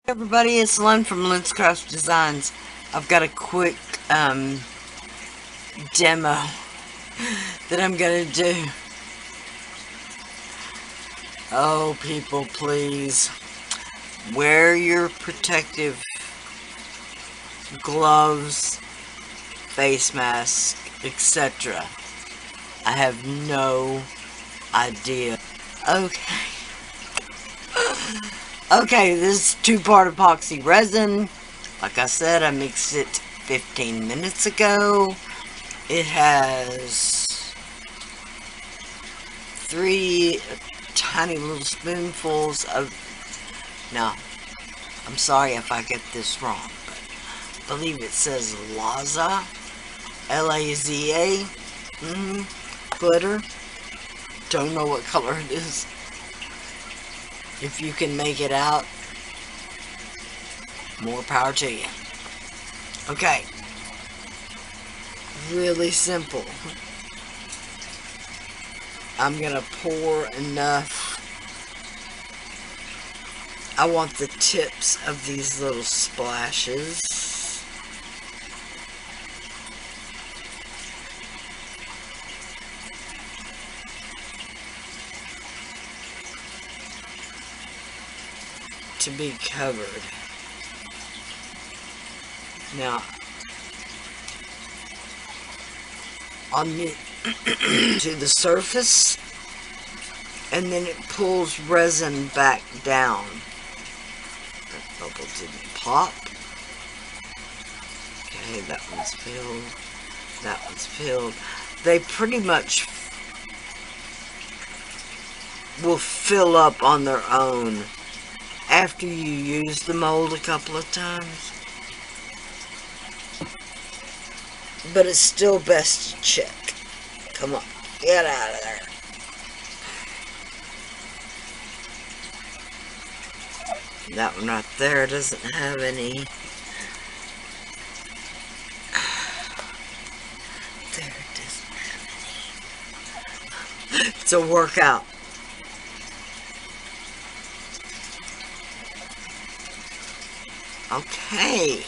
Everybody, it's Lyn from Lynz Craft Designs. I've got a quick demo that I'm gonna do. Oh, people, please wear your protective gloves, face mask, etc. I have no idea. Okay, this is 2-part epoxy resin. Like I said, I mixed it 15 minutes ago. It has 3 tiny little spoonfuls of... Now, I'm sorry if I get this wrong, but I believe it says Laza. L-A-Z-A. Glitter. Don't know what color it is. If you can make it out, more power to you. Okay. Really simple. I'm gonna pour enough. I want the tips of these little splashes to be covered. Now, on the to the surface, and then it pulls resin back down. That bubble didn't pop. Okay, that one's filled. That one's filled. They pretty much will fill up on their own after you use the mold a couple of times. But it's still best to check. Come on, get out of there. That one right there doesn't have any. There, it doesn't have any. It's a workout. Okay.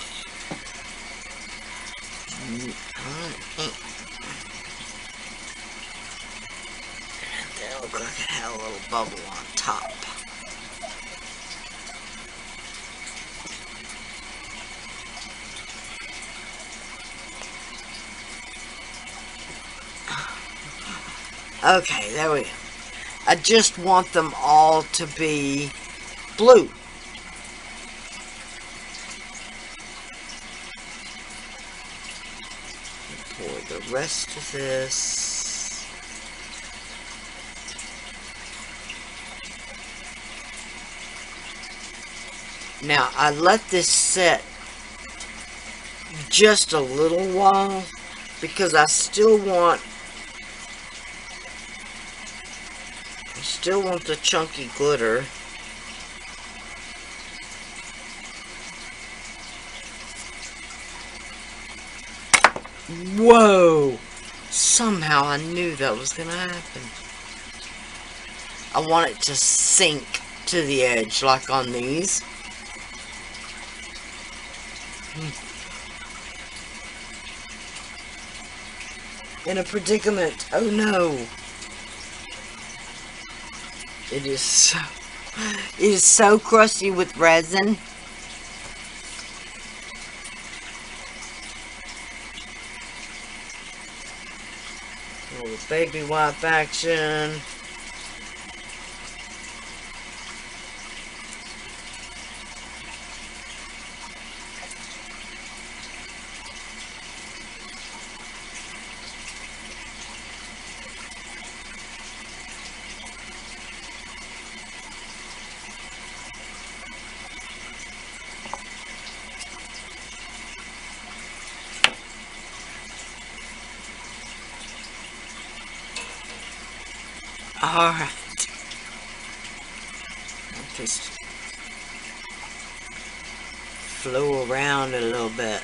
That looked like it had a little bubble on top. Okay, there we go. I just want them all to be blue. Pour the rest of this. Now, I let this set just a little while because I still want the chunky glitter. Whoa! Somehow I knew that was gonna happen. I want it to sink to the edge like on these. In a predicament. Oh no. It is so crusty with resin. A little baby wipe action. Alright. Just flow around a little bit.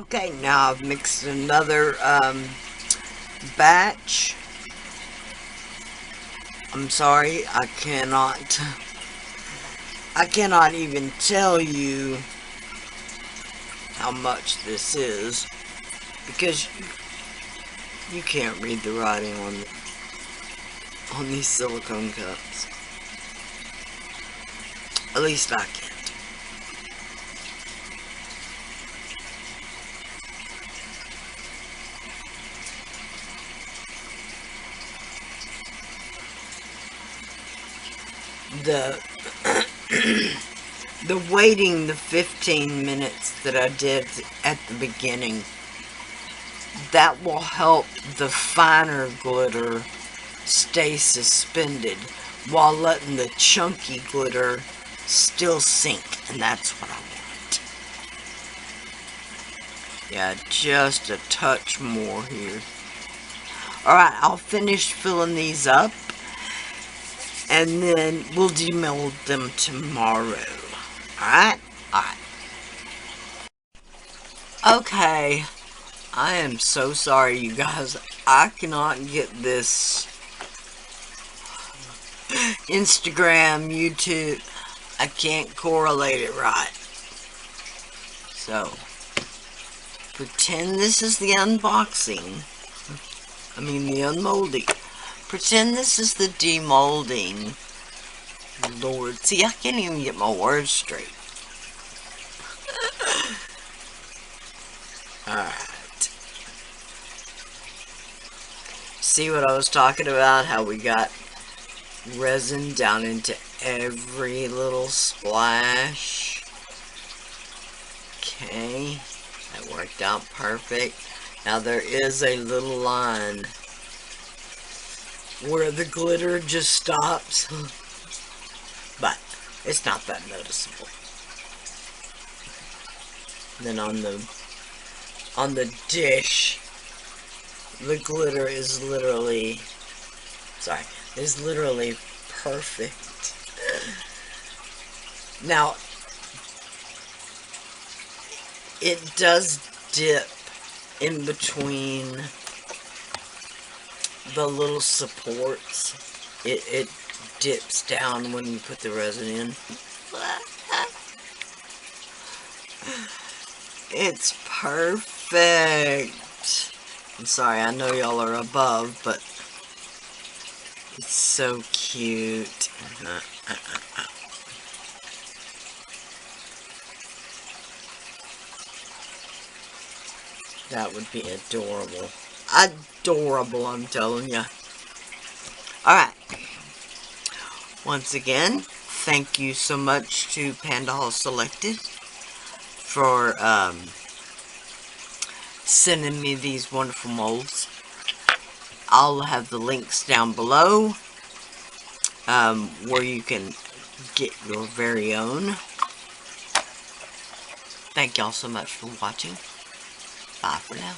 Okay, now I've mixed another batch. I'm sorry, I cannot even tell you how much this is, because you can't read the writing on these silicone cups. At least I can't. The waiting the 15 minutes that I did at the beginning, that will help the finer glitter stay suspended while letting the chunky glitter still sink, and that's what I want. Yeah, just a touch more here. Alright, I'll finish filling these up, and then we'll demold them tomorrow. Alright? Alright. Okay. I am so sorry, you guys. I cannot get this Instagram, YouTube. I can't correlate it right. So, pretend this is the unboxing. I mean the unmolding. Pretend this is the demolding. Lord, see, I can't even get my words straight. Alright. See what I was talking about? How we got resin down into every little splash. Okay. That worked out perfect. Now there is a little line where the glitter just stops. But it's not that noticeable. Then on the dish, the glitter is literally perfect. Now it does dip in between the little supports. It dips down when you put the resin in. It's perfect. I'm sorry, I know y'all are above, but it's so cute. That would be adorable. Adorable, I'm telling you. Alright. Once again, thank you so much to PandaHall Selected for sending me these wonderful molds. I'll have the links down below where you can get your very own. Thank y'all so much for watching. Bye for now.